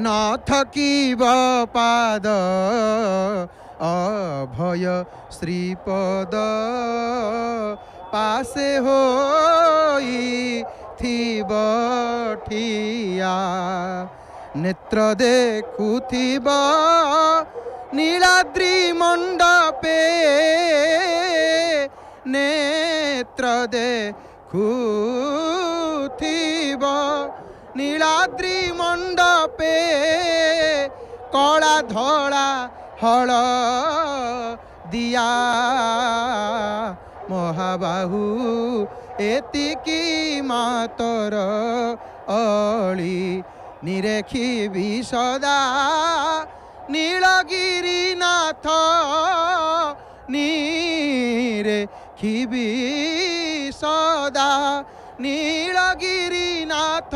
न थकिब पाद अभय श्रीपद पासे होई थिब ठिया नेत्र देखुथिब नीलाद्रि मंडपे नेत्र देखुथिब नीलाद्रि मंडपे कला धला हल दिया महाबाहु एतिकी मातर अली निरेखिबि सदा नीलगिरीनाथ निरेखिबि सदा नीलगिरीनाथ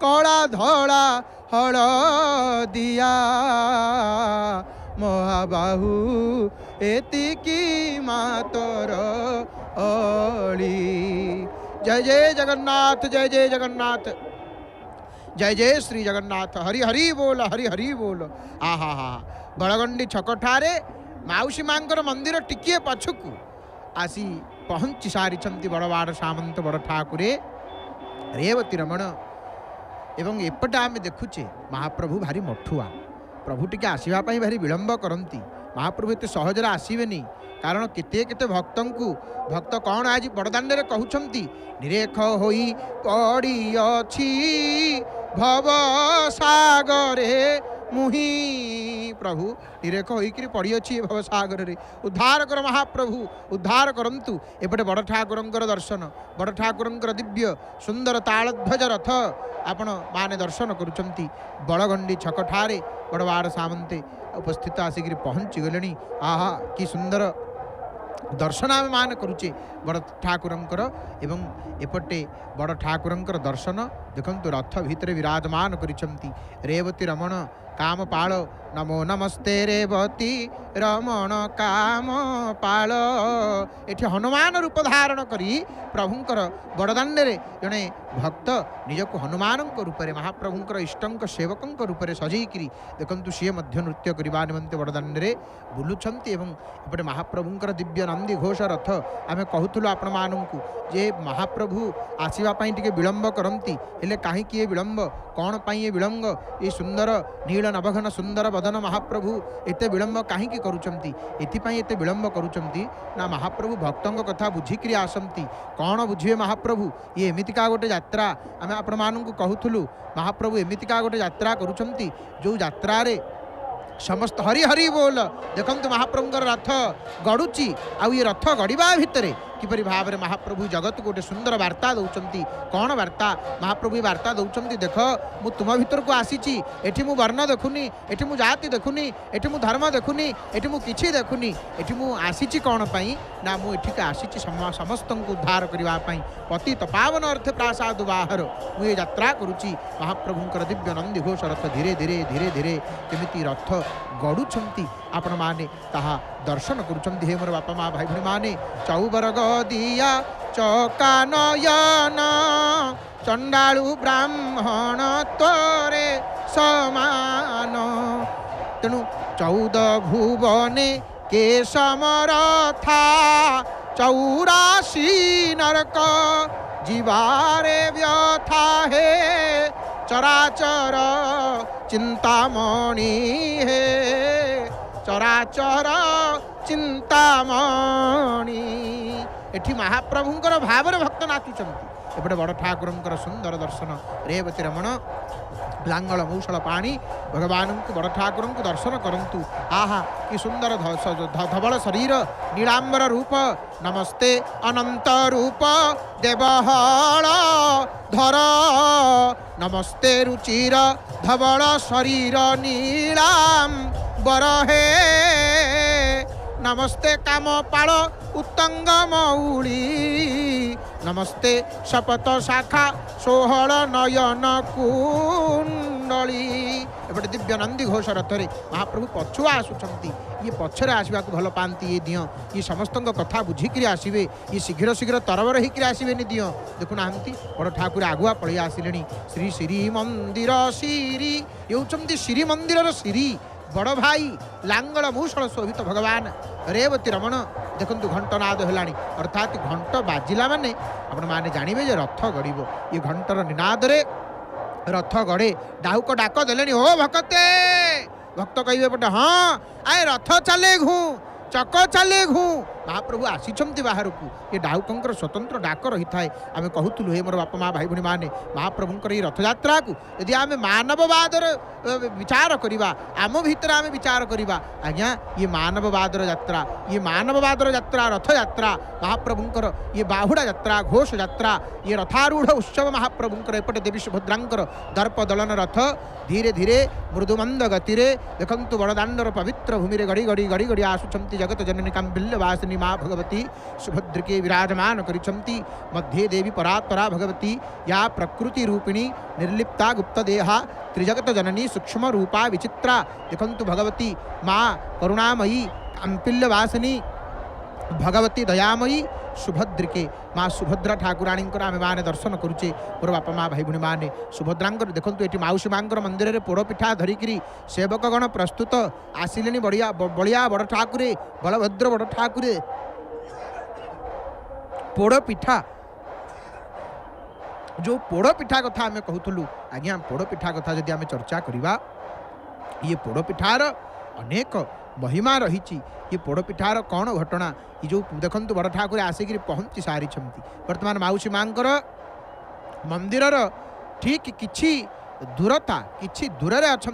कला धला हल दिया महाबाहु एतिकी मातर अली। जय जय जगन्नाथ, जय जय जगन्नाथ, जय जय श्री जगन्नाथ। हरि हरि बोल, हरि हरि बोल। आहा हा बड़गंडी छकठारे माउसी मांकर मंदिर टिकिए पछकू आसी पहुँची सारी बड़वाड़ सामंत बड़ ठाकुरे रेवती रमण एवं एपटे आम देखुचे महाप्रभु भारी मठुआ प्रभु टिके आसवाई भारी विलंब करती महाप्रभु एत सहजरे आसबेनी कारण केते केते भक्त भक्त कौन आज बड़दाण्ड कहते निरेख होई पड़ी अछि भव सागरे मुही प्रभु निरेख होकर पड़ी अच्छी भव सागर रे उद्धार कर महाप्रभु उद्धार करंतु एपटे बड़ ठाकुर दर्शन बड़ ठाकुर दिव्य सुंदर तालध्वज रथ आपण माने दर्शन करुचंती बड़गंडी छकठारे बड़वाड़ सामंते उपस्थित आसिक पहुँची गले। आहा कि सुंदर दर्शन आम मान करुचे बड़ ठाकुरंकर एवं एपटे बड़ ठाकुरंकर दर्शन देखंतु रथ भितर विराजमान करिसंती रेवती रमण काम पाल नमो नमस्ते रेवती रमण काम पाल एठी हनुमान रूप धारण करी प्रभुंकर बड़दाण्ड जड़े भक्त निजक हनुमान रूप में महाप्रभुंकर इष्टंक सेवकंक रूप में सजईकरी देखंतु सी मध्य नृत्य करने निमंते बड़दाण्ड बुलुंट एपटे महाप्रभुंकर दिव्य नंदी घोष रथ आम कहूलु आपण मानू जे महाप्रभु आसवाई टे विलंब करती हेले कहीं विलंब कौन पाई ये विलंब ये सुंदर नील नभघन सुंदर बदन महाप्रभु एते विलंब कहीं करुचंती एथिपाई एते विलंब करुचंती ना महाप्रभु भक्तों कथा बुझिकी आसती कौन बुझे महाप्रभु ये एमितिका गोटे यात्रा आम आपण मानू कहूलु महाप्रभु एमितिका गोटे यात्रा करुचंती जो यात्रा समस्त हरि हरि बोल देखंतु महाप्रभुंकर रथ गड़ुची आउ ये रथ गड़िबा भितरे किपरि भाव में महाप्रभु जगत गोटे सुंदर वार्ता दौरान कौन वार्ता महाप्रभु वार्ता दौरान देख मु तुम भीतर को आसी एठी मु वर्ण देखुनी एठी मु जाति देखुनी एठी मु धर्म देखुनी एठी मु किछि देखुनी एठी मु आसी कौन पाई ना मु एठिक आसी समस्त को उद्धार करने पतित पावन अर्थ प्रासाद बाहर मु ये यात्रा करुच्ची महाप्रभुंकर दिव्य नंदी घोष रथ धीरे धीरे धीरे धीरे केमिति रथ गड़ुंट आपण माने ताहा दर्शन करुचंती हे मोर बापा माँ भाई भाई माने चौबर गदिया चौका नयन चंडालु ब्राह्मण तोरे समान तेणु 14 भुवने के समरथा 84 नरक जीवारे व्यथा है चराचर चिंतामणि हे चराचर चिंतामणि एठी महाप्रभुंकर भाव भक्त नाचुचंती एपटे बड़ ठाकुरंकर सुंदर दर्शन रेवती रमण लांगल मौसल पानी भगवान को बड़ ठाकुर को दर्शन करंतु आहा कि सुंदर धवल शरीर नीलांबर रूप नमस्ते अनंत रूप देवहल धर नमस्ते रुचिर धवल शरीर नीलांबर हे नमस्ते कामपाल उत्तंग मौली नमस्ते शपथ शाखा सोहल नयन कुंडली एपटे दिव्य नंदी घोष रथरे महाप्रभु पछुआ आसुचंती ये पछरे आसवा को भल पाती ये दियो ये समस्त कथा बुझिक आसवे ये शीघ्र शीघ्र तरबर होकर आसवे दियो देखुना बड़ ठाकुर आगुआ पलि आसिले श्री श्री मंदिर श्री ये श्री मंदिर श्री बड़ भाई लांगल मूषण शोभित भगवान रेवती रमण देखु घंटनाद है अर्थात घंट बाजिला माने आपण माने जानवे जे रथ गड़ब ये घंटर निनाद रे रथ गड़े डाहुक डाक देले ओ भक्ते भक्त कहे पटे हाँ आए रथ चले घू चक चले घू महाप्रभु आसी बाहर को ये डाहुकंकर स्वतंत्र डाक रही थाए आम कहूलु हे मोर बापा माँ भाई भूणी मैंने महाप्रभुंकर ये रथयात्रा को यदि आम मानववादर विचार करवा आम भितर आम विचार करवा आज्ञा ये मानववादर यात्रा ये मानववादर यात्रा रथ यात्रा महाप्रभुंकर ये बाहुड़ा यात्रा घोष यात्रा ये रथारूढ़ उत्सव महाप्रभुंकर एपटे देवी सुभद्रांकर दर्प दलन रथ धीरे धीरे मृदुमंद गतिरे देखंतु बड़दाण्डर पवित्र भूमि गड़ी गड़ी गड़ी गड़ी आसुचंती जगत जननी काम्बिल्यवासिनी माँ भगवती सुभद्रके विराजमान करिछंती मध्ये देवी परात्परा भगवती या प्रकृति रूपिणी निर्लिप्ता गुप्त देहा त्रिजगत जननी सूक्ष्म रूपा विचित्रा देखंतु भगवती माँ करुणामयी काम्पिल्यवासिनी भगवती दयामयी सुभद्रिके माँ सुभद्रा ठाकुराणी आम मैंने दर्शन करुचे मोर बापा माँ भाई भूणी मैंने सुभद्रांकर देखो ये माउसी माँ मंदिर में पोड़पिठा धरिकी सेवकगण प्रस्तुत आसिले बढ़िया बड़िया बड़ ठाकुरे बलभद्र बड़ ठाकुरे पोड़पिठा जो पोड़पिठा कथा आम कहूलु आज्ञा पोड़पिठा कथा जदि आम चर्चा करवा ये पोड़पिठार अनेक महिमा रही ये पोड़पिठार कौन घटना ये जो देखु बड़ ठाकुर आसिक पहुँची सारी बर्तमान माउसी माँ मंदिर ठीक किछि दूरता किछि दूर अच्छा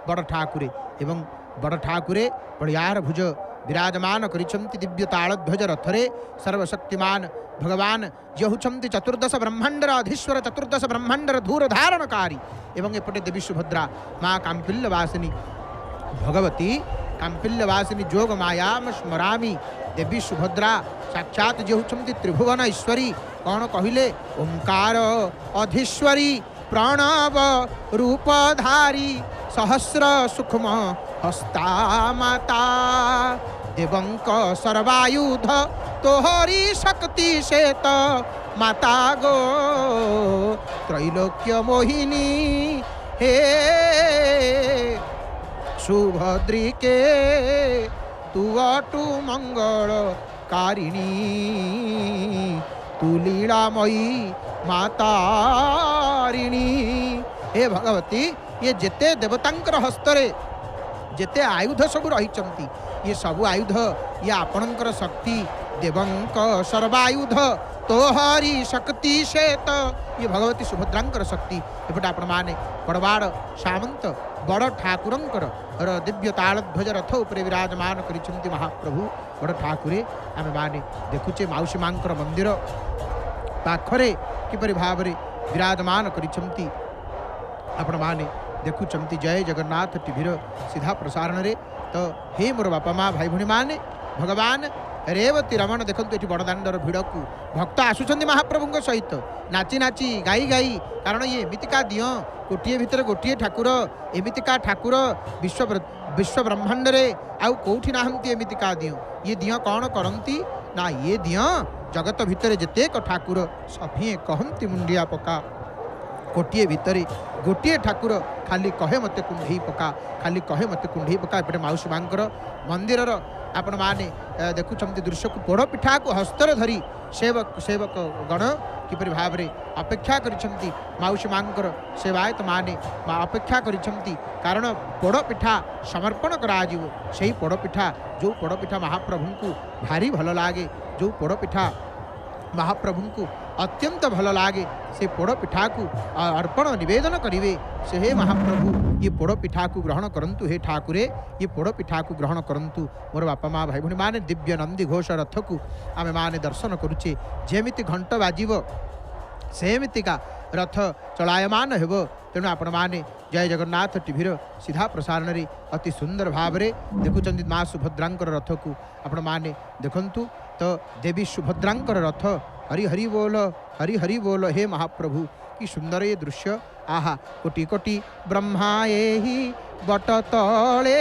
बड़ ठाकुरे एवं बड़ ठाकुरे बड़ियार भुज विराजमान करिछंती दिव्य तालध्वज रथरे सर्वशक्तिमान भगवान जे होचंती चतुर्दश ब्रह्मांडर अधीश्वर चतुर्दश ब्रह्मांडर धूर धारणकारी एवं एपटे देवी सुभद्रा माँ काम्पिल्यवासिनी भगवती काम्पिल्यवासिनी जोग मायाम स्मरामी देवी सुभद्रा साक्षात जे होचंती त्रिभुवन ईश्वरी कौन कहले ओंकार अधीश्वरी प्रणव रूपधारी सहस्र सूक्ष्म हस्ता माता देवंक सर्वायुध तोहरी शक्ति शेत माता गो त्रैलोक्य मोहिनी हे सुभद्रिके तू अटु मंगल कारिणी तू लीलामयी मातारिणी हे भगवती ये जेते देवतांकर हस्तरे जेते आयुध सब रही ये सब आयुध ये आपणकर शक्ति देवंक सर्वायुध तोहरी शक्ति शेत ये भगवती सुभद्रांकर शक्ति एपटे आपण माने बड़वाड़ सामंत बड़ ठाकुरंकर दिव्य तालध्वज रथ उपरे विराजमान करिछंती महाप्रभु बड़ ठाकुरे आमे माने देखुचे माउसी मांकर मंदिर पाखरे किपरि भावरे विराजमान करिछंती आपण माने देखुचंती जय जगन्नाथ टीवीर सीधा प्रसारण रे तो हे मोर बापा माँ भाई भूणी माने भगवान रेवती रमण देखो ये बड़दाण्डर भिड़ को भक्त आसुचंदी महाप्रभु सहित नाची नाची गाई गाई कारण ये एमितिका दियो गोटे भितर गोटे ठाकुर एमितिका ठाकुर विश्व ब्रह्मांड रे आउ कौठी नाहंती एमितिका दियो ये दियो कौन करंती ना ये दियो जगत भितर जेतेक ठाकुर सभी कहंती मुंडिया पका गोटे भितर गोटे ठाकुर खाली कहे मते कुंढई पका खाली कहे मते कुंढई पका एपटे माउसी मांकर मंदिरर आपण माने देखुचंती दृश्य को पोड़ पिठा को हस्तर धरी सेवक गण किपरि भाव में अपेक्षा करिछंती माउसी मांकर सेवायत माने अपेक्षा करिछंती कारण पोड़ पिठा समर्पण कराजिवो सेही पोड़ पिठा जो पोड़ पिठा महाप्रभु को भारी भल लागे जो पोड़ पिठा महाप्रभु को अत्यंत भल लागे से पोड़ पिठा को अर्पण निवेदन करिवे से हे महाप्रभु ये पोड़ पिठा को ग्रहण करंतु हे ठाकुरे ये पोड़ पिठा को ग्रहण करंतु मोर बापा माँ भाई भूणी माने दिव्य नंदी घोष रथ को आमे माने दर्शन करुचे जेमिति घंट बाजिव सेमितिका रथ चलायमान हेबो तेणु आपण माने जय जगन्नाथ टीवीर सीधा प्रसारण रे अति सुंदर भाव में देखुचंदी माँ सुभद्रांकर रथ को आपण माने देखंतु तो देवी सुभद्रांकर रथ हरि हरि बोल हे महाप्रभु कि सुंदर ये दृश्य आहा कोटि कोटि ब्रह्मा एही बट तले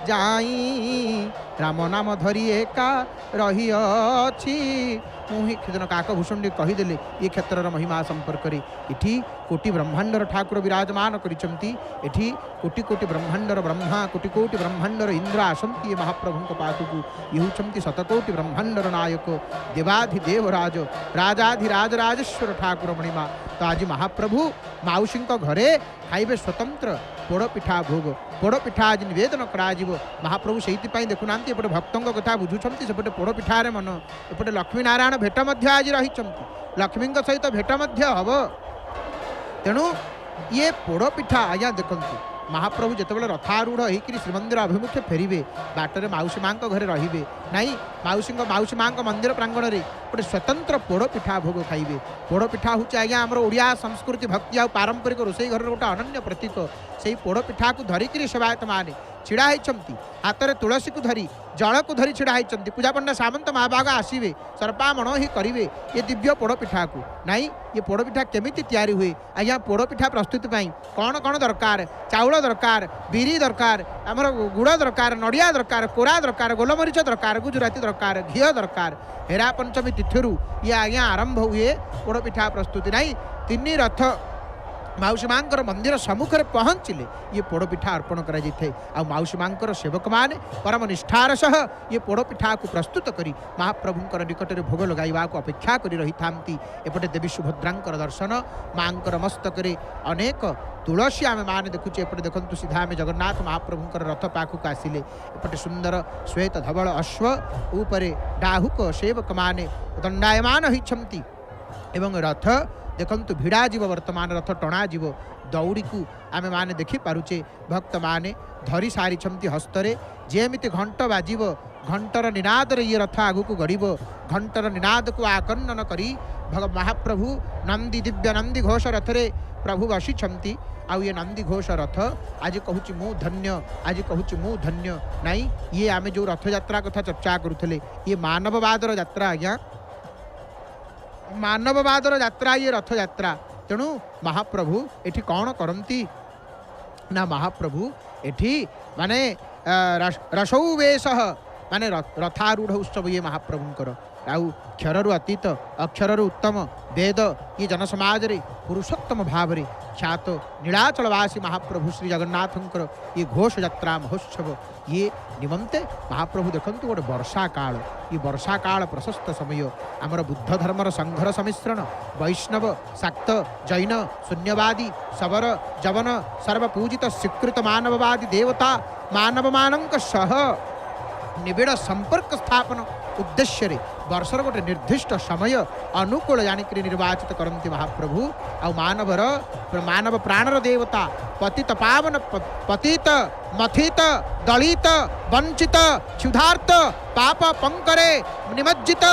जाई राम नाम धरी एका रही अछि मुहि दिन काकभूषण कहीदेले ये क्षेत्र महिमा संपर्क में इठी कोटि ब्रह्मांडर ठाकुर विराजमान करिसंती एठी कोटि कोटि ब्रह्मांडर ब्रह्मा कोटि कोटि ब्रह्मांडर इंद्र आसंती ये महाप्रभु पाखक ये होती शतकोटि ब्रह्मांडर नायक देवाधिदेवराज राजाधिराज राजेश्वर ठाकुर मणिमा तो आज महाप्रभु माउसी घरे खाइबे स्वतंत्र पोड़पिठा भोग पोड़पिठा आज नवेदन करा महाप्रभु से देखुना एपटे भक्तों कथा बुझुंट सेपटे पोड़पिठार मन एपटे लक्ष्मी नारायण भेट आज रही लक्ष्मी सहित भेट हम तेणु ये पोड़पिठा आज्ञा देखु महाप्रभु जितेबाला रथारूढ़ होकर श्रीमंदिर अभिमुखे फेरवे बाटर मौसी माँ घरे रे ना मौसी माँ मंदिर प्रांगण में गोटे स्वतंत्र पोड़पिठा भोग खाइबे पोड़पिठा हूँ आज्ञा आम ओडिया संस्कृति भक्ति आ पारंपरिक रोसई घर गोटे अनन्य प्रतीक से पोड़पिठा को धरिकी सेवायत माने छिड़ा होती हाथ में तुलसी को धरी जल को धरी छिड़ा होती पूजा पंडा सामंत महाभाग आसवे सर्पामण ही करेंगे ये दिव्य पोड़पिठा को नाई ये पोड़पिठा केमिति तैयारी हुए आज्ञा पोड़पिठा प्रस्तुति कौन कौन दरकार चाउल दरकार बिरी दरकार आमर गुड़ दरकार नड़िया दरकार कोरा दरकार गोलमरीच दरकार गुजराती दरकार घी दरकार हेरा पंचमी तिथि ये आज्ञा आरंभ हुए पोड़पिठा प्रस्तुति नाई तीन रथ मौसी माँ मंदिर सम्मुख में पहुँचले ये पोड़पिठा अर्पण कर मौसी माँ सेवक मैंने परम निष्ठार सह ये पोड़पिठा को प्रस्तुत करी महाप्रभुंर निकट में भोग लगाइबा को अपेक्षा कर रही था एपटे देवी सुभद्रा दर्शन माँ मस्तक अनेक तुलसी आम मैंने देखुचे एपटे देखु सीधा आम जगन्नाथ महाप्रभुंर रथ पाखक आसिले एपटे सुंदर श्वेत धवल अश्व उपरे डाहुक सेवक मैंने दंडायमान होती एवं रथ देखु भिड़ा जीव वर्तमान रथ टणा जीव दौड़ी को आम मैंने देखिपारे भक्त मैंने धरी सारी हस्तरे जेमिति घंट बाजिब घंटर निनाद ये रथ आगु को गढ़ घंटर निनाद को आकर्णन करी महाप्रभु नंदी दिव्य नंदी घोष रथरे प्रभु बसी आउ ये नंदी घोष रथ आज कहूँ मु धन्य आज कहूँ मु धन्य नाई ये आम जो रथ यात्रा कथा चर्चा करुले ये मानववादर यात्रा आज्ञा मानववादर यात्रा ये रथ यात्रा तेणु महाप्रभु एठी कौन करती ना महाप्रभु एठी माने रसौवेश माने रथारूढ़ उत्सव ये महाप्रभुंकर आउ क्षररु अतीत अक्षररु उत्तम वेद ये जनसमाज रे पुरुषोत्तम भाव रे ख्यात नीलाचलवासी महाप्रभु श्री जगन्नाथंकर ये घोष यात्रा महोत्सव ये निमंते महाप्रभु देखंतु गोटे वर्षा काल ये वर्षा काल प्रशस्त समय आमर बुद्ध धर्मर संघर सम्मिश्रण वैष्णव शाक्त जैन शून्यवादी शबर जवन सर्वपूजित स्वीकृत मानववादी देवता मानव मानक सह निबिड़ संपर्क स्थापन उद्देश्य रे वर्षर गोटे निर्दिष्ट समय अनुकूल जानिक निर्वाचित करती महाप्रभु आ मानव प्राणर देवता पतित पावन पतित मथित दलित वंचित क्षुधार्त पाप पंकरे निमज्जित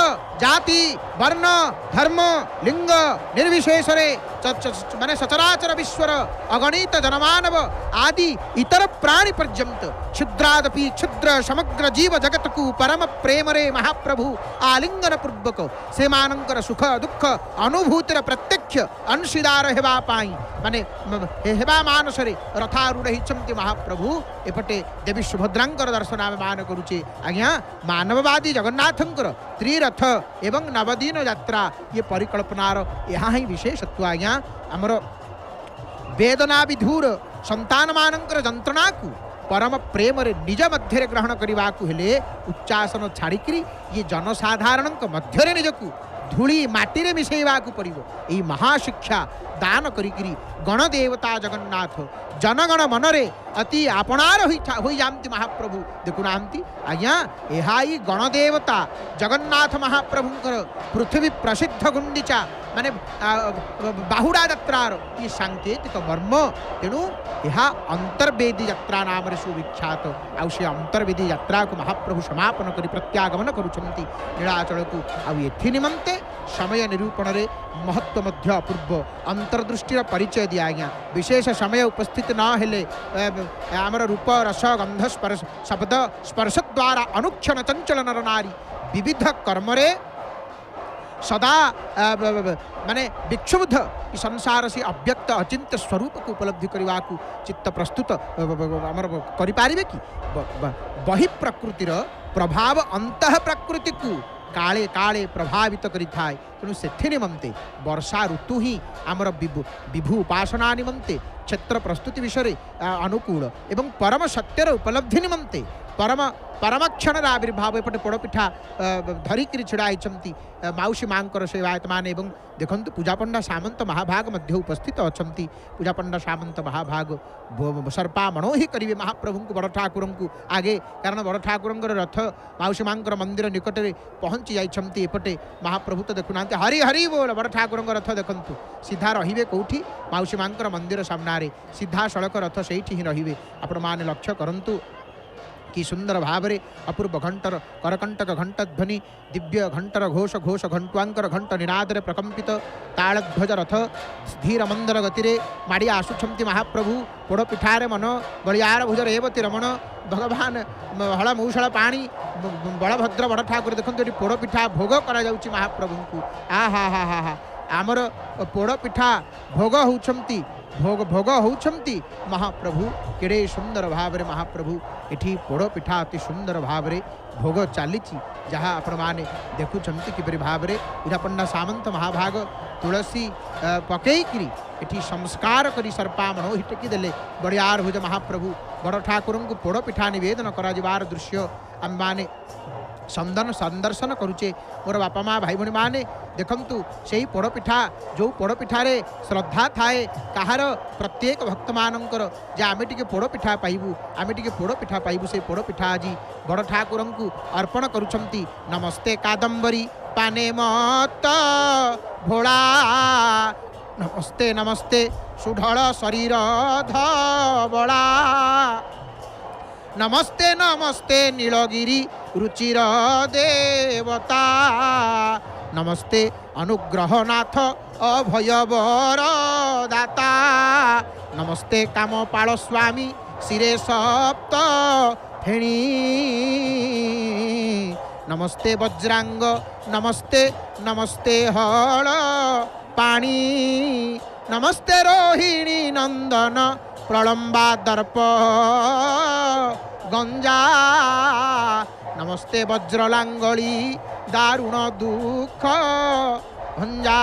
जाति वर्ण धर्म लिंग निर्विशेष माने सचराचर विश्वर अगणित जनमानव आदि इतर प्राणी पर्यंत क्षुद्रादपि क्षुद्र समग्र जीव जगत को परम प्रेम रे महाप्रभु आलिंगन पूर्वक से मानकर सुख दुख अनुभूतिर प्रत्यक्ष अंशीदार हेबा पाई माने हेबा मानस रे रथारूढ़ होइछंती महाप्रभु एपटे देवी सुभद्रांकर दर्शन आमे मान करूचे आज्ञा मानववादी जगन्नाथंकर त्रिरथ एवं नवदीन यात्रा ये परिकल्पनार यहाँ ही विशेषत्व आज्ञा आमर वेदना विधूर संतान मानकर जंत्रणा को परम प्रेम रे निज मध्य ग्रहण करने को हेले उच्चासन छाड़िकी ये जनसाधारण मध्य निजक धूली माटी रे मिसेवा को पड़ो यही महाशिक्षा दान करी गणदेवता जगन्नाथ जनगण मनरे अति आपणार हो जाती महाप्रभु देखुना आज्ञा यही गणदेवता जगन्नाथ महाप्रभुंकर पृथ्वी प्रसिद्ध गुंडीचा माने बाहुड़ा यात्रार ये सांकेतिक मर्म तेणु यह अंतर्वेदी यात्रा नाम सुविख्यात आउ से अंतर्वेदी यात्रा को महाप्रभु समापन कर प्रत्यागमन करुछंती नीलाचल को आउ निमंते समय निरूपण रे महत्व मध्य अपूर्व अंतर्दृष्टिर परिचय दिया आज्ञा विशेष समय उपस्थित न हेले आमर रूप रस गंध स्पर्श शब्द स्पर्श द्वारा अनुक्षण चंचल नर नारी विविध कर्मरे सदा माने विक्षुब्ध ई संसार से अव्यक्त अचिंत्य स्वरूप को उपलब्धि करने को चित्त प्रस्तुत आमर करें कि बहि प्रकृतिर प्रभाव अंतः प्रकृति को काले काले प्रभावित करि थाए। तेणु से निमंते वर्षा ऋतु ही आमर विभु उपासना निमंते क्षेत्र प्रस्तुति विषय अनुकूल एवं परम सत्यर उपलब्धि निमंते परमक्षण आविर्भाव एपटे पोड़पिठा धरिकी छिड़ा होती माउसी माँ सेवायत मैंने देखु पूजा पंडा सामंत महाभाग मध्य उपस्थित अच्छा पूजा पंडा सामंत महाभाग सर्पामणो ही करेंगे महाप्रभु को बड़ ठाकुर को आगे कारण बड़ ठाकुर रथ माउसी माँ मंदिर निकट में पहुँची जाइए एपटे महाप्रभु तो देखुना हरि हरि बोल बड़ ठाकुर रथ देखु सीधा रे कौटी माउसी माँ मंदिर सामने सीधा सड़क रथ से ही रे आपण मैंने लक्ष्य करूँ कि सुंदर भाव अपूर्व घंटर करकंटक घंटध्वनि दिव्य घंटर घोष घोष घंटुआंकर घंट निनादरे प्रकंपित तालध्वज रथ धीर मंदर गति माड़ी आसुंच महाप्रभु पोड़पिठारे मन बलियार भुज रेवती रमण भगवान हल मौसला पानी बलभद्र बड़ ठाकुर देखते ये पोड़पिठा भोग करा महाप्रभु को आ हा हा हा हा आमर पोड़पिठा भोग होती भोग भोग होती महाप्रभु केड़े सुंदर भाव रे महाप्रभु एठी पोड़पिठा अति सुंदर भाव रे भोग चली जहाँ आपण मैंने देखुं किपरि भाव रे पूजा पंडा सामंत महाभाग तुलसी पकईकरी एठी संस्कार करी सर्पामणो ही टेकी देले बड़ियार भुज महाप्रभु बड़ ठाकुर को पोड़पिठा निवेदन कर दृश्य आम माने संदन संदर्शन करुचे मोर बापा माँ भाई भाई मैंने देखंतु से पोड़पिठा जो पोड़पिठारे श्रद्धा थाए कहार प्रत्येक भक्त मानकर जे आमे टिके पोड़पिठा पाइबू आमे टिके पोड़पिठा पाइबू से पोड़पिठा आज बड़ ठाकुर को अर्पण करुछंती। नमस्ते कादम्बरी पाने मत भोला नमस्ते नमस्ते सुढळ शरीर धबला नमस्ते नमस्ते नीलगिरी रुचिर देवता नमस्ते अनुग्रहनाथ अभयवर दाता नमस्ते कामपाल स्वामी शिरे सप्त फेणी नमस्ते वज्रांग नमस्ते नमस्ते हल पाणी नमस्ते रोहिणी नंदन प्रलंबा दर्प गंजा नमस्ते वज्रलांगली दारुण दुख भंजा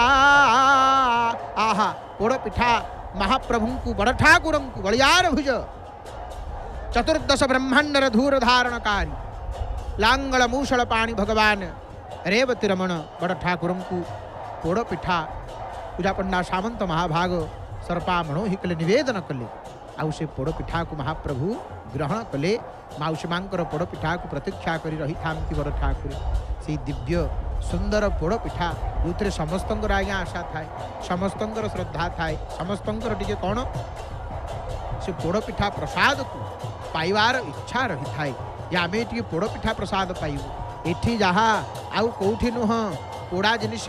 आहा पोड़पिठा महाप्रभु को बड़ ठाकुर को बलियार भुज चतुर्दश ब्रह्मांडर धूर धारणकारी लांगल मूषल पाणी भगवान रेवती रमण बड़ ठाकुर को पोड़पिठा पूजा पंडा सामंत महाभाग सर्पामणो ही कले निवेदन कले आउ से पोड़पिठा को महाप्रभु ग्रहण कले माउसी माँ पोड़पिठा को प्रतीक्षा कर रही था बड़ ठाकुर से दिव्य सुंदर पोड़पिठा जो समस्त आज्ञा आशा थाए समस्त श्रद्धा थाए समस्त टे कौन से पोड़पिठा प्रसाद को पाइबार इच्छा रही थाए या आम टे पोड़पिठा प्रसाद पाइबू एठी जहाँ आउ कौटी नुह पोड़ा जिनिस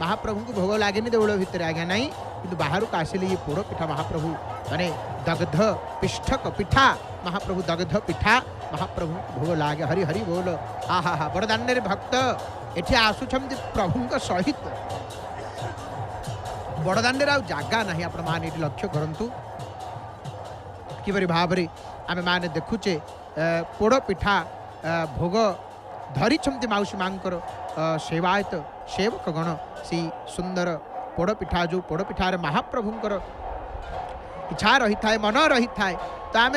महाप्रभु को भोग लगे देवल भितर आज्ञा नहीं कि बाहर को आसिले ये पोड़पिठा महाप्रभु माने दग्ध पिष्ठक पिठा महाप्रभु दग्ध पिठा महाप्रभु भोग लगे हरि हरि बोल आहा हा बड़दाण्डे भक्त एठी आसुछंती प्रभु सहित बड़दाण्डे आ जगह ना आपण मैंने लक्ष्य करूँ किपरि भाव में आम मैंने देखुचे पोड़पिठा भोग धरी माउसी माँ सेवायत सेवक गण सी सुंदर पोड़पिठा जो पोड़पिठार महाप्रभुंकर इच्छा रही थाए मन रही थाए तो आम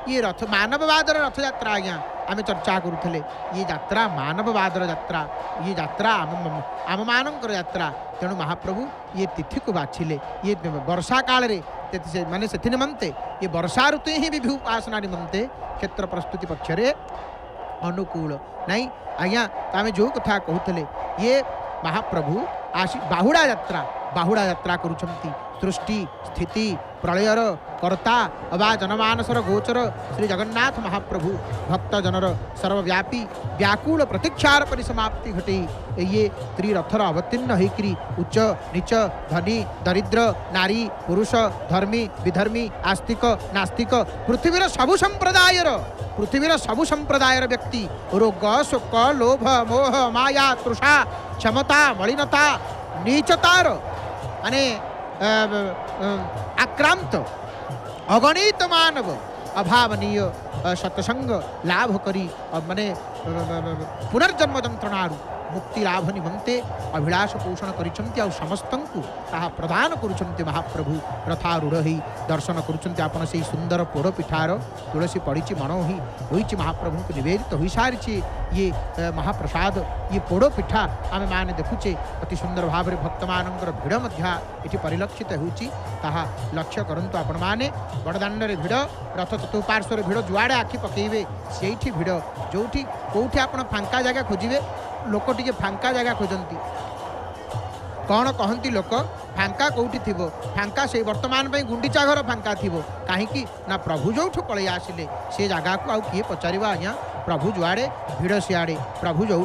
ये रथ मानववादर रथ यात्रा आज्ञा आम चर्चा करुले ये यात्रा मानववादर यात्रा ये यात्रा आम मानकर यात्रा तेणु महाप्रभु ये तिथि को बाछिले ये वर्षा काल माने से निमंते ये वर्षा ऋतु ही विभु उपासना निमंते क्षेत्र प्रस्तुति पक्षरे अनुकूल नहीं आज्ञा तो आम जो कथा कहते ये महाप्रभु बाहुड़ा यात्रा करुछंती सृष्टि स्थिति प्रलयर कर्ता अबा जनमानसर गोचर श्री जगन्नाथ महाप्रभु भक्त जनर सर्वव्यापी व्याकुल प्रतीक्षार परिसमाप्ति घटे ये त्रिरथर अवतीर्ण होकर उच्च नीच धनी दरिद्र नारी पुरुष धर्मी विधर्मी आस्तिक नास्तिक पृथ्वीर सबु संप्रदायर व्यक्ति रोग शोक लोभ मोह माया तृषा क्षमता मलिनता नीचतार माने आक्रांत अगणित मानव अभावनीय सत्संग लाभ करी माने पुनर्जन्म जंत्रणारू मुक्ति लाभ निमंते अभिलाष पोषण करिसंति आ समस्तंकु ताहा प्रदान करुचंति महाप्रभु रथारूढ़ ही दर्शन करुचंति आपण से सुंदर पोड़ पिठार तुलसी पड़ी मन ही होइछि महाप्रभु को निवेदित हो सारी ये महाप्रसाद ये पोड़ पिठा आम मैंने देखुचे अति सुंदर भाव में भक्त मानकर भिड़ ये परिलक्षित होछि ताहा लक्ष्य करंतु आपण माने बड़दाण्ड भिड़ रथ चतुपार्श्वर भिड़ जुआड़े आखि पकेबे सेठी भिड़ जोठी कोठी आपण फांका जगह खोजिबे लोक टिके फांका जगह खोजती कौन कहती लोक फांका कौटी थी फांका से वर्तमान में गुंडीचा घर फांका थी कहीं ना प्रभु जो पलि आसिले से जगह को आउ किए पचार आज्ञा प्रभु जुआड़े भिड़ सियाड़े प्रभु जो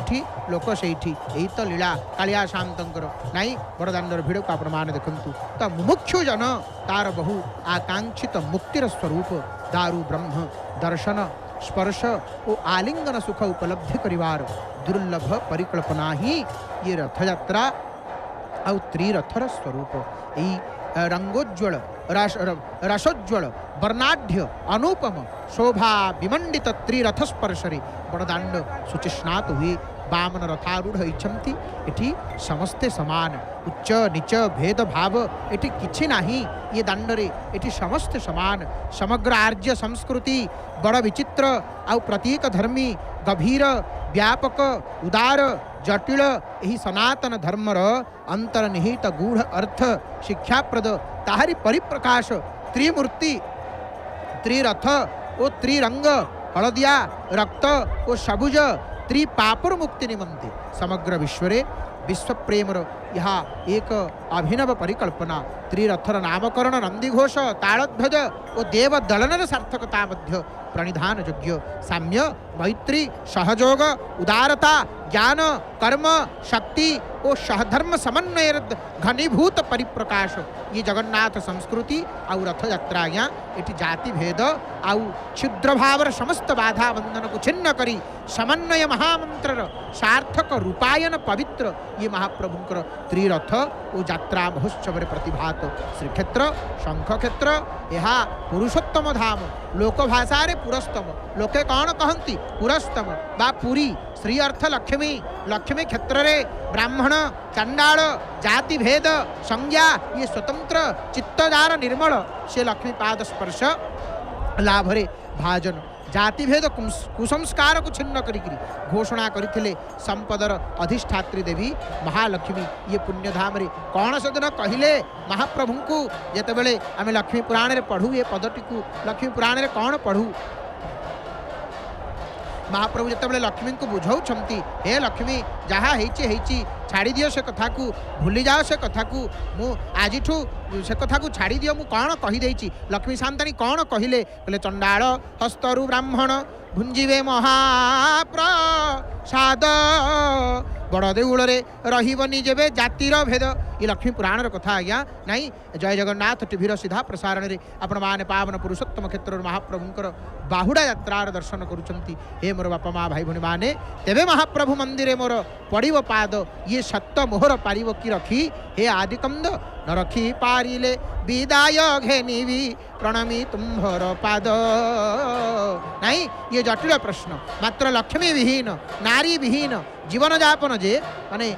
लोक से यही तो लीला कालिया शांतर नाई बड़दाण्डर भिड़ को आपने देखु तो मुमुक्षु जन तार बहु आकांक्षित मुक्तिर स्वरूप दारु ब्रह्म दर्शन स्पर्श और आलिंगन सुख उपलब्धि करिवार दुर्लभ परिकल्पना ही ये रथयात्रा आउ त्रिरथर स्वरूप यही रंगोज्वल रसोज्वल वर्णाढ़ अनुपम शोभा विमंडित त्रिरथ स्पर्शरे बड़दाण्ड सुचिस्नात हुए वामन रथारूढ़ होइछंती एठी समस्ते समान उच्च नीच भेद भाव एठी किछि नाही ये दाण्डरे एठी समस्ते समान समग्र आर्य संस्कृति बड़ विचित्र आउ प्रतीक धर्मी गभीर व्यापक उदार जटिल यही सनातन धर्मर अंतर्निहित गूढ़ अर्थ शिक्षाप्रद ताहारी परिप्रकाश त्रिमूर्ति त्रिरथ ओ त्रिरंग हलदिया रक्त ओ सबुज त्रिपापर मुक्ति निमंते समग्र विश्वरे विश्व प्रेमर यहाँ एक अभिनव परिकल्पना त्रिरथर नामकरण नंदीघोष तालध्वज और देव दलनर सार्थकता मध्य प्रणिधान योग्य साम्य मैत्री सहयोग उदारता ज्ञान कर्म शक्ति और सहधर्म समन्वय घनीभूत परिप्रकाश ये जगन्नाथ संस्कृति आउ रथयात्रा ये जाति भेद आउ क्षुद्र भावर समस्त बाधा बंधन को छिन्न करी समन्वय महामंत्र सार्थक रूपायन पवित्र ये महाप्रभुंकर त्रिरथ और यात्रा महोत्सव प्रतिभात श्रीक्षेत्र शंखक्षेत्र यह पुरुषोत्तम धाम लोकभाषा पुरस्तम लोके कौन कहती पुरस्तम बा पुरी श्री अर्थ लक्ष्मी लक्ष्मी क्षेत्र रे ब्राह्मण चंडाल जाति भेद संज्ञा ये स्वतंत्र चित्तदार निर्मल से लक्ष्मी पाद स्पर्श लाभरे भाजन जाति भेद कुसंस्कार को छिन्न करी घोषणा करते संपदर अधिष्ठात्री देवी महालक्ष्मी ये पुण्यधाम रे कौन से दिन कहले महाप्रभु को जिते बड़े आम लक्ष्मी पुराण रे पढ़ू ये पदटी को लक्ष्मी पुराण रे कौन पढ़ू महाप्रभु जिते लक्ष्मी को बुझाऊँच हे लक्ष्मी जहाँ छाड़ी दियो से कथा को भूली जाओ से कथा को मु आज से कथा को छाड़ी दियो मु कौन कहीदे लक्ष्मी शांतानी कौन कहले कहले चंडाल हस्तरु ब्राह्मण भुंजीवे महाप्रसाद बड़ देउल रही जेबे जातिर भेद ये लक्ष्मी पुराण कथा आज्ञा नाई जय जगन्नाथ टीभीर सीधा प्रसारण में आपण मैंने पावन पुरुषोत्तम क्षेत्र महाप्रभुंकर बाहुड़ा यात्रार दर्शन करुचंती हे मोर बापा माँ भाई भणी माने तेबे महाप्रभु मंदिर मोर पड़िव पाद ये सत्य मोहर पारिव कि रखी हे आदिकंद न रखी पारिले विदाय घेनिवि प्रणमी तुम्भर पाद नहीं ये जटिल प्रश्न मात्र लक्ष्मी विहीन नारी विहीन जीवन यापन जे माने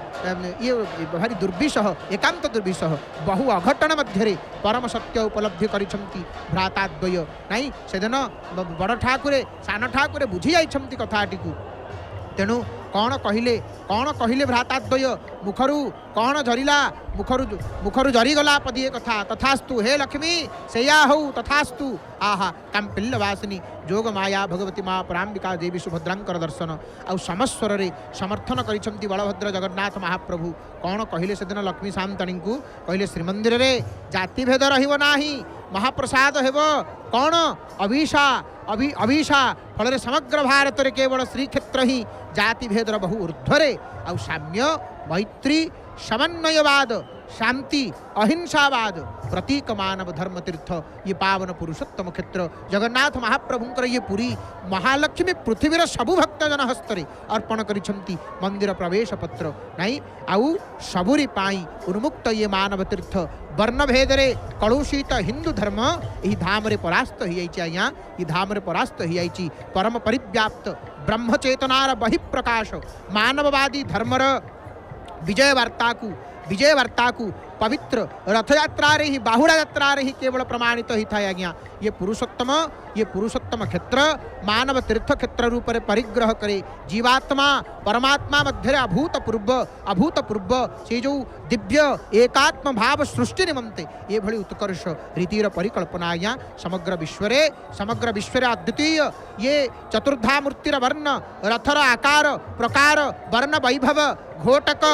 ये भारी दुर्विषह एकांत दुर्विषह बहु अघटन मध्य परम सत्य उपलब्धि करिसंती भ्राताद्वय नहीं से दिन बड़ ठाकुरे सान ठाकुरे बुझी जाइछंती कथाटी को तेणु कौन कहले भ्राताद्वय मुखरु कौन झरिला मुखरु झरीगला पदिए कथा तथास्तु हे लक्ष्मी सेया हौ तथास्तु आहा काम्पिल्लवासिनी जोग माया भगवती माँ पराम्बिका देवी सुभद्रांकर दर्शन आउ समस्वर रे समर्थन करिसंती बलभद्र जगन्नाथ महाप्रभु कौन कहले से दिन लक्ष्मी सामंताणी को कहले श्रीमंदिर रे जाति भेद रहिबो नाही महाप्रसाद हेब कौन अभिषा फल समग्र भारत रे केवल श्रीक्षेत्र ही जाति भेदर बहु ऊर्ध्वरे आउ साम्य मैत्री समन्वयवाद शांति अहिंसावाद प्रतीक मानव धर्म तीर्थ ये पावन पुरुषोत्तम क्षेत्र जगन्नाथ महाप्रभुंकर ये पुरी महालक्ष्मी पृथ्वीर सबु भक्तजन हस्तरे अर्पण करिसंती मंदिर प्रवेश पत्र नहीं आउ सबुरी पाई उन्मुक्त ये मानव तीर्थ वर्ण भेदरे कलुषित हिंदू धर्म यही धाम रे परास्त हो जाइए आज्ञा ये धाम रे परास्त हो जाइए परम परिव्याप्त ब्रह्म चेतनार बहिप्रकाश मानववादी धर्मर विजय वार्ता को पवित्र रथयात्रा रे ही बाहुड़ा यात्रा रे ही केवल प्रमाणित ही था आज्ञा ये पुरुषोत्तम क्षेत्र मानव तीर्थ क्षेत्र रूप में परिग्रह करे जीवात्मा परमात्मा मध्य अभूतपूर्व से जो दिव्य एकात्म भाव सृष्टि निमंते ये भली उत्कर्ष रीतिर परिकल्पना आज्ञा समग्र विश्व अद्वितीय ये चतुर्धा मूर्तिर वर्ण रथर आकार प्रकार वर्ण वैभव घोटक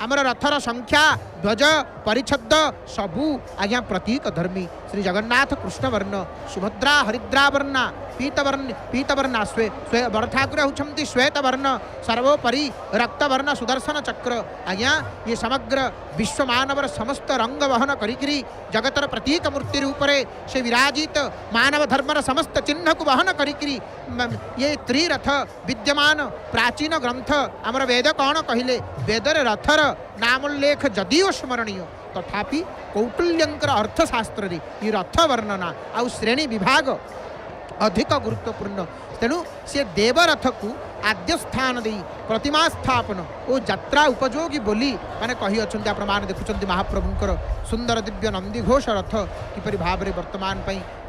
आमर रथर संख्या ध्वज परिच्छद सबू आज्ञा प्रतीक धर्मी श्री जगन्नाथ कृष्ण वर्ण सुभद्रा हरिद्रा वर्णा पीतवर्णा बर ठाकुर होती श्वेत वर्ण सर्वोपरि रक्तवर्ण सुदर्शन चक्र आज्ञा ये समग्र विश्व मानवर समस्त रंग वहन करी जगतर प्रतीक मूर्ति रूप से विराजित मानव धर्मर समस्त चिन्ह को वहन करी ये त्रिरथ विद्यमान प्राचीन ग्रंथ आमर वेद कौन कहले वेदर रथर नामोल्लेख जदिओ स्मरणीय तथापि कौटिल्यंकर अर्थशास्त्र रे ये रथ वर्णना आउ श्रेणी विभाग अधिक गुरुत्वपूर्ण तेणु से देवरथ को आद्य स्थान दे प्रतिमा स्थापन और यात्रा उपयोगी बोली माने कही अच्छे आपण मैंने देखुं महाप्रभुंकर सुंदर दिव्य नंदीघोष रथ किपरि भाव में वर्तमान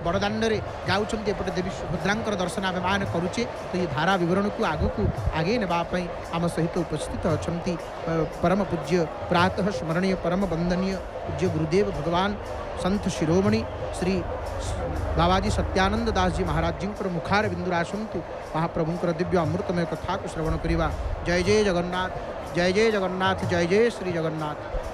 बड़दाण्ड में जाऊँच एपटे देवी सुभद्रांकर दर्शन आम मैंने करुचे तो ये धारा विवरण को आगे नापी आम सहित उपस्थित अच्छा परम पूज्य प्रातः स्मरणीय परम वंदनीय पूज्य गुरुदेव भगवान संत शिरोमणि श्री बाबाजी सत्यानंद दास जी महाराज जी मुखार बिंदुरासंतु महाप्रभुंकर दिव्य अमृतमय कथा को श्रवण करवा जय जय जगन्नाथ जय जय जगन्नाथ जय जय श्री जगन्नाथ।